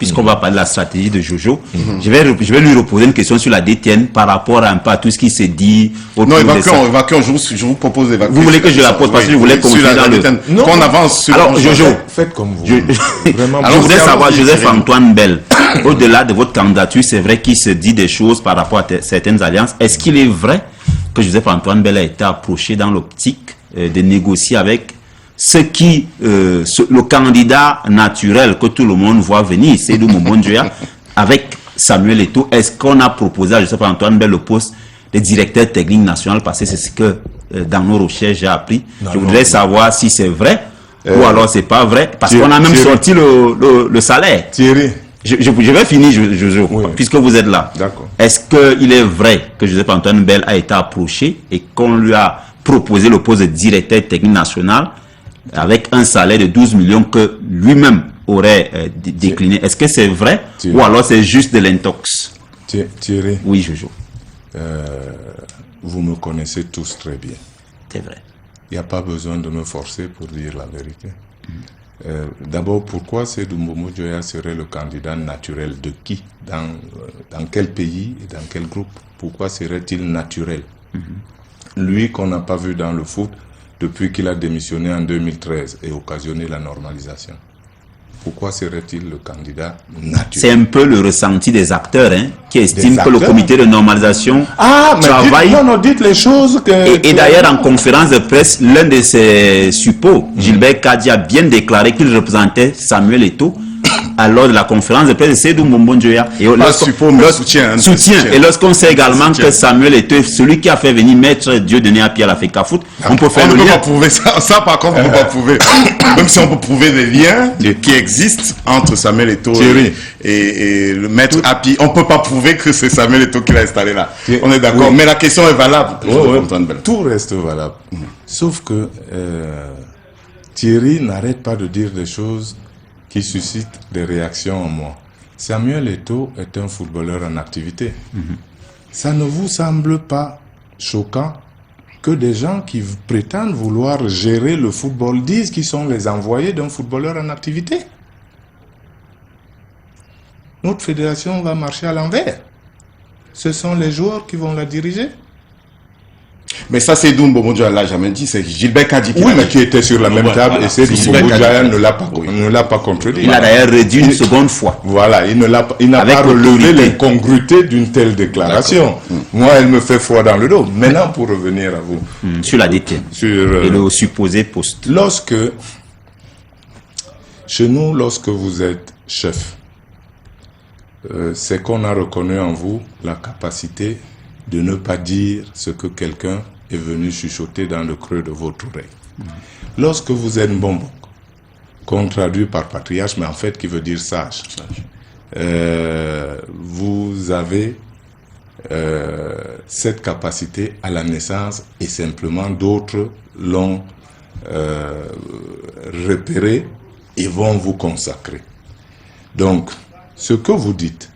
puisqu'on va parler de la stratégie de Jojo, je vais lui reposer une question sur la DTN par rapport un peu à tout ce qui se dit. Non, évacuons, je vous propose d'évacuer. Vous voulez que je la pose parce que je voulais continuer dans le... Qu'on avance sur... Alors, Jojo, faites comme vous. Je voudrais savoir, Joseph-Antoine Bell, au-delà de votre candidature, c'est vrai qu'il se dit des choses par rapport à certaines alliances. Est-ce qu'il est vrai que Joseph-Antoine Bell a été approché dans l'optique de négocier avec le candidat naturel que tout le monde voit venir, Seydou Mbonjoya, avec Samuel Eto'o? Est-ce qu'on a proposé à Joseph-Antoine Bell le poste de directeur technique national, parce que c'est ce que dans nos recherches j'ai appris? Je voudrais savoir si c'est vrai ou alors c'est pas vrai, parce qu'on a même sorti le salaire. Thierry, je vais finir, Jojo, puisque vous êtes là. D'accord. Est-ce qu'il est vrai que Joseph-Antoine Bell a été approché et qu'on lui a proposé le poste de directeur technique national avec un salaire de 12 millions que lui-même aurait décliné? Est-ce que c'est vrai ou alors c'est juste de l'intox? Thierry. Oui, Jojo. Vous me connaissez tous très bien. C'est vrai. Il n'y a pas besoin de me forcer pour dire la vérité. D'abord, pourquoi Seydou Mbonjoya serait le candidat naturel de qui? Dans quel pays et dans quel groupe? Pourquoi serait-il naturel? Lui qu'on n'a pas vu dans le foot depuis qu'il a démissionné en 2013 et occasionné la normalisation. Pourquoi serait-il le candidat naturel? C'est un peu le ressenti des acteurs qui estiment que le comité de normalisation travaille. Dites les choses que... Et d'ailleurs, en conférence de presse, l'un de ses suppôts, Gilbert Kadi, a bien déclaré qu'il représentait Samuel Eto'o lors de la conférence de presse de Seydou Mbonjoya. Soutien. Et lorsqu'on sait également que Samuel Eto'o est celui qui a fait venir Maître Dieudonné Appiah à la FECAFOOT, on peut faire le lien. On ne peut pas prouver ça. Ça, par contre, on ne peut pas prouver. Même si on peut prouver des liens qui existent entre Samuel Eto'o et le Maître Appiah, on ne peut pas prouver que c'est Samuel Eto'o qui l'a installé là. On est d'accord. Mais la question est valable. Tout reste valable. Sauf que Thierry n'arrête pas de dire des choses qui suscite des réactions en moi. Samuel Eto'o est un footballeur en activité. Ça ne vous semble pas choquant que des gens qui prétendent vouloir gérer le football disent qu'ils sont les envoyés d'un footballeur en activité? Notre fédération va marcher à l'envers. Ce sont les joueurs qui vont la diriger. Mais ça, Seydou Mbonjoya l'a jamais dit, c'est Gilbert Kadi qui mais qui était sur la même table et Seydou Mbonjoya ne l'a pas contredit. Il a d'ailleurs réduit une seconde fois. Voilà, il n'a pas relevé l'incongruité d'une telle déclaration. Moi, elle me fait froid dans le dos. Maintenant, pour revenir à vous. Sur la DTN. Et le supposé poste. Chez nous, lorsque vous êtes chef, c'est qu'on a reconnu en vous la capacité de ne pas dire ce que quelqu'un est venu chuchoter dans le creux de votre oreille. Lorsque vous êtes Mbongo, qu'on traduit par patriarche, mais en fait qui veut dire sage, vous avez cette capacité à la naissance et simplement d'autres l'ont repéré et vont vous consacrer. Donc, ce que vous dites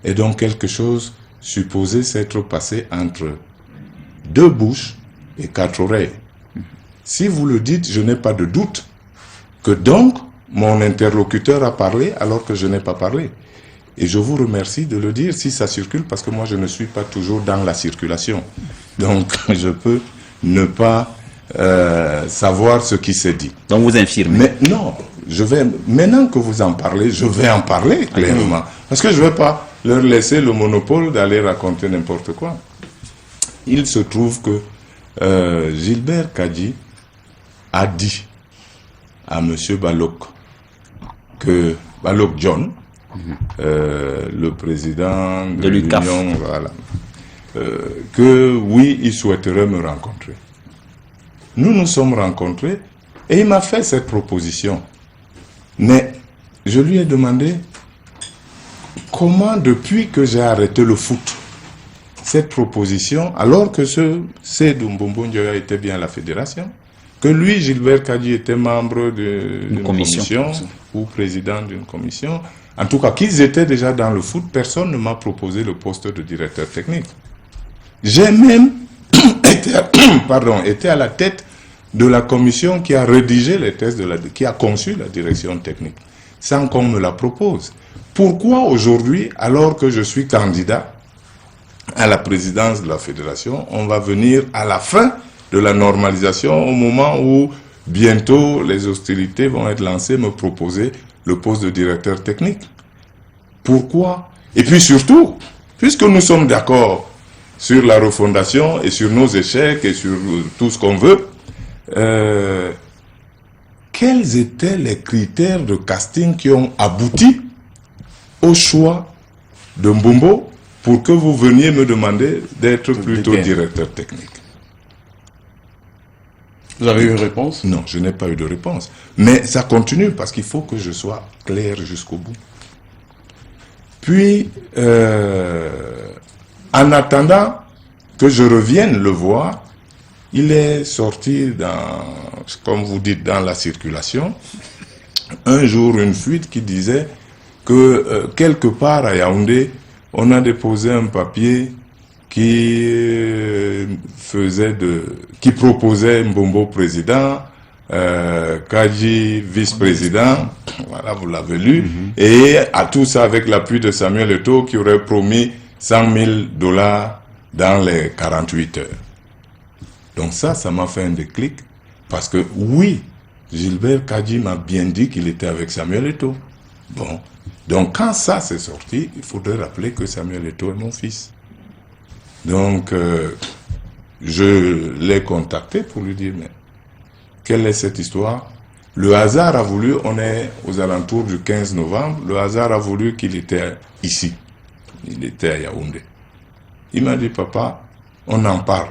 est donc quelque chose supposé s'être passé entre deux bouches et quatre oreilles. Si vous le dites, je n'ai pas de doute que donc mon interlocuteur a parlé alors que je n'ai pas parlé. Et je vous remercie de le dire si ça circule, parce que moi je ne suis pas toujours dans la circulation. Donc je peux ne pas savoir ce qui s'est dit. Donc vous infirmez. Mais non, maintenant que vous en parlez, je vais en parler clairement. Parce que je ne vais pas leur laisser le monopole d'aller raconter n'importe quoi. Il se trouve que Gilbert Kadi a dit à M. Balok, que Balok John, le président de l'Union, que oui, il souhaiterait me rencontrer. Nous nous sommes rencontrés et il m'a fait cette proposition. Mais je lui ai demandé comment, depuis que j'ai arrêté le foot, cette proposition, alors que Seydou Mbonjoya était bien à la fédération, que lui, Gilbert Kadi, était membre d'une commission ou président d'une commission, en tout cas qu'ils étaient déjà dans le foot, personne ne m'a proposé le poste de directeur technique. J'ai même été à la tête de la commission qui a rédigé les tests, qui a conçu la direction technique, sans qu'on me la propose. pourquoi aujourd'hui, alors que je suis candidat à la présidence de la fédération, on va venir à la fin de la normalisation, au moment où bientôt les hostilités vont être lancées, me proposer le poste de directeur technique? Pourquoi? Et puis surtout, puisque nous sommes d'accord sur la refondation et sur nos échecs et sur tout ce qu'on veut, quels étaient les critères de casting qui ont abouti au choix de Mbombo pour que vous veniez me demander d'être plutôt directeur technique? Vous avez eu une réponse? Non, je n'ai pas eu de réponse. Mais ça continue parce qu'il faut que je sois clair jusqu'au bout. Puis, en attendant que je revienne le voir, il est sorti comme vous dites, dans la circulation, un jour une fuite qui disait que quelque part à Yaoundé, on a déposé un papier qui proposait Mbombo président, Kadji vice-président, voilà, vous l'avez lu, et à tout ça avec l'appui de Samuel Eto'o qui aurait promis $100 000 dans les 48 heures. Donc ça m'a fait un déclic, parce que oui, Gilbert Kadji m'a bien dit qu'il était avec Samuel Eto'o. Bon, donc quand ça s'est sorti, il faudrait rappeler que Samuel Eto'o est mon fils. Donc, je l'ai contacté pour lui dire, mais quelle est cette histoire? Le hasard a voulu, on est aux alentours du 15 novembre, le hasard a voulu qu'il était ici. Il était à Yaoundé. Il m'a dit, papa, on en parle.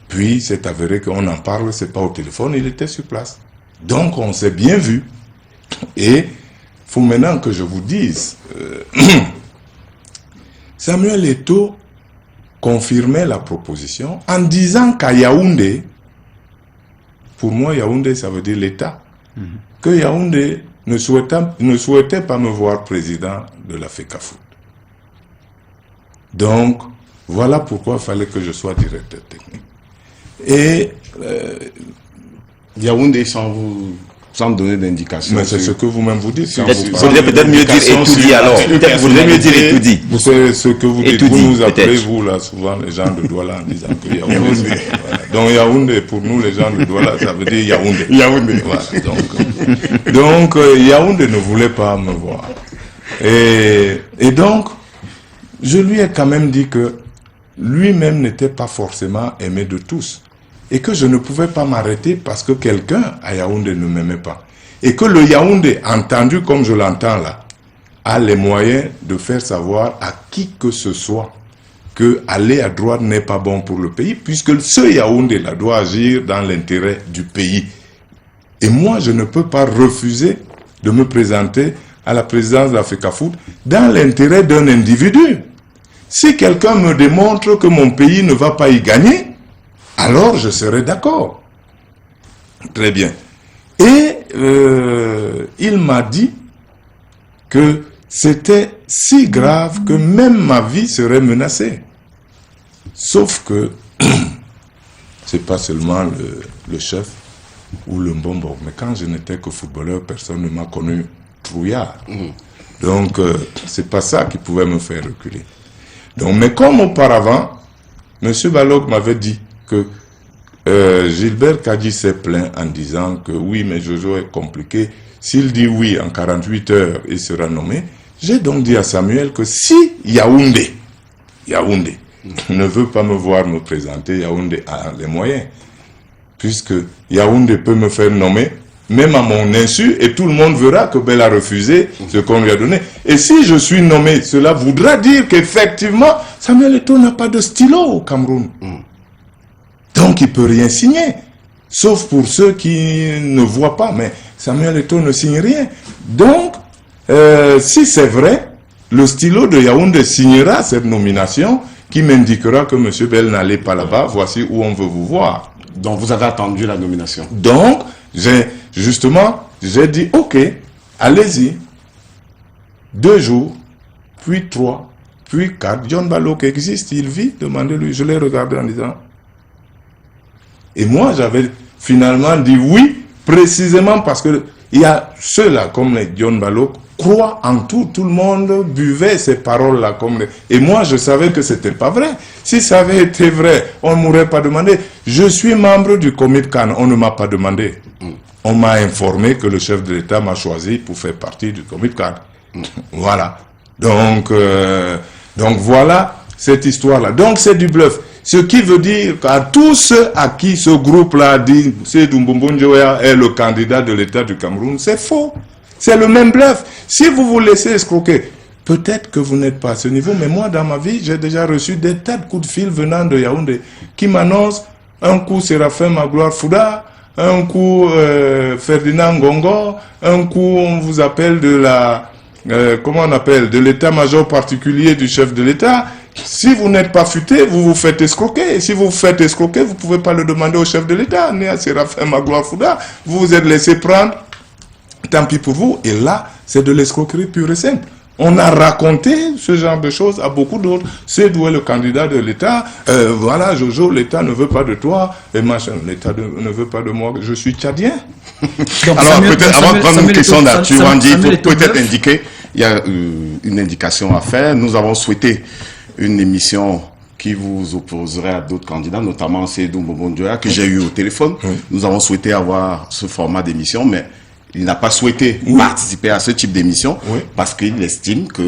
Puis, c'est avéré qu'on en parle, c'est pas au téléphone, il était sur place. Donc, on s'est bien vu. Et, il faut maintenant que je vous dise, Samuel Eto'o confirmait la proposition en disant qu'à Yaoundé, pour moi Yaoundé ça veut dire l'État, que Yaoundé ne souhaitait pas me voir président de la FECAFOOT. Donc voilà pourquoi il fallait que je sois directeur technique. Et Yaoundé sans donner d'indication. Mais c'est ce que vous-même vous dites. Vous faudrait peut-être mieux dire étoudi alors. Peut-être vous devez mieux dire étoudi. C'est ce que vous dites. Vous nous appelez, vous là, souvent les gens de Douala en disant que Yaoundé. Voilà. Donc Yaoundé, pour nous les gens de Douala, ça veut dire Yaoundé. Yaoundé. Voilà. Donc Yaoundé ne voulait pas me voir. Et donc, je lui ai quand même dit que lui-même n'était pas forcément aimé de tous. Et que je ne pouvais pas m'arrêter parce que quelqu'un à Yaoundé ne m'aimait pas. Et que le Yaoundé, entendu comme je l'entends là, a les moyens de faire savoir à qui que ce soit que aller à droite n'est pas bon pour le pays, puisque ce Yaoundé là doit agir dans l'intérêt du pays. Et moi, je ne peux pas refuser de me présenter à la présidence de la FECAFOOT dans l'intérêt d'un individu. Si quelqu'un me démontre que mon pays ne va pas y gagner, alors je serai d'accord. Très bien. Et il m'a dit que c'était si grave que même ma vie serait menacée. Sauf que c'est pas seulement le chef ou le Mbombo, mais quand je n'étais que footballeur, personne ne m'a connu trouillard. Donc c'est pas ça qui pouvait me faire reculer. Donc, mais comme auparavant, M. Balog m'avait dit que Gilbert Kadji s'est plaint en disant que oui, mais Jojo est compliqué. S'il dit oui, en 48 heures, il sera nommé. J'ai donc dit à Samuel que si Yaoundé ne veut pas me voir me présenter, Yaoundé a les moyens. Puisque Yaoundé peut me faire nommer, même à mon insu, et tout le monde verra que Bel a refusé ce qu'on lui a donné. Et si je suis nommé, cela voudra dire qu'effectivement, Samuel Eto'o n'a pas de stylo au Cameroun. Donc il ne peut rien signer. Sauf pour ceux qui ne voient pas. Mais Samuel Eto'o ne signe rien. Donc, si c'est vrai, le stylo de Yaoundé signera cette nomination qui m'indiquera que M. Bel n'allait pas là-bas. Voici où on veut vous voir. Donc vous avez attendu la nomination. Donc, j'ai dit, ok, allez-y. 2 jours, puis 3, puis 4. John Balok existe, il vit, demandez-lui. Je l'ai regardé en disant... Et moi, j'avais finalement dit oui, précisément parce que il y a ceux-là, comme les John Balok, croit en tout. Tout le monde buvait ces paroles-là. Et moi, je savais que c'était pas vrai. Si ça avait été vrai, on ne m'aurait pas demandé. Je suis membre du Comité Cannes. On ne m'a pas demandé. On m'a informé que le chef de l'État m'a choisi pour faire partie du Comité Cannes. Voilà. Donc voilà cette histoire-là. Donc c'est du bluff. Ce qui veut dire qu'à tous ceux à qui ce groupe-là dit Seydou Mbombo Njoya est le candidat de l'État du Cameroun, c'est faux. C'est le même bluff. Si vous vous laissez escroquer, peut-être que vous n'êtes pas à ce niveau, mais moi, dans ma vie, j'ai déjà reçu des tas de coups de fil venant de Yaoundé qui m'annoncent un coup Séraphin Magloire Fouda, un coup Ferdinand Ngongo, un coup on vous appelle de la... comment on appelle, de l'état-major particulier du chef de l'État. Si vous n'êtes pas futé, vous vous faites escroquer. Et si vous vous faites escroquer, vous ne pouvez pas le demander au chef de l'État, ni à Séraphin Magloire Fouda. Vous vous êtes laissé prendre, tant pis pour vous. Et là, c'est de l'escroquerie pure et simple. On a raconté ce genre de choses à beaucoup d'autres. C'est d'où est le candidat de l'État. Voilà, Jojo, l'État ne veut pas de toi. Et machin, l'État ne veut pas de moi. Je suis tchadien. Donc, alors, peut-être, avant de prendre une question d'Arthur Wandi, il faut peut-être indiquer, il y a une indication à faire. Nous avons souhaité une émission qui vous opposerait à d'autres candidats, notamment Seydou Mbombo Njoya, que j'ai eu au téléphone. Oui. Nous avons souhaité avoir ce format d'émission, mais il n'a pas souhaité participer à ce type d'émission parce qu'il estime que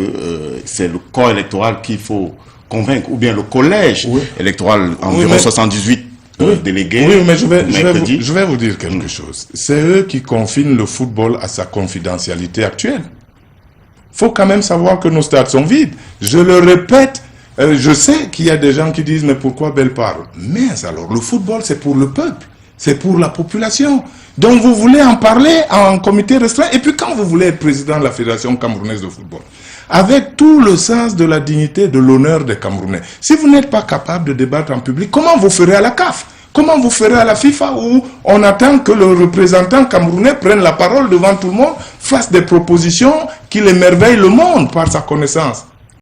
c'est le corps électoral qu'il faut convaincre, ou bien le collège électoral, environ 78 délégués. Oui, mais je vais vous dire quelque chose. C'est eux qui confinent le football à sa confidentialité actuelle. Il faut quand même savoir que nos stades sont vides. Je le répète, je sais qu'il y a des gens qui disent, mais pourquoi Belle parle? Mais alors, le football, c'est pour le peuple. C'est pour la population. Donc vous voulez en parler en comité restreint. Et puis quand vous voulez être président de la Fédération camerounaise de football, avec tout le sens de la dignité, de l'honneur des Camerounais, si vous n'êtes pas capable de débattre en public, comment vous ferez à la CAF? Comment vous ferez à la FIFA où on attend que le représentant camerounais prenne la parole devant tout le monde, fasse des propositions qu'il émerveille le monde par sa connaissance?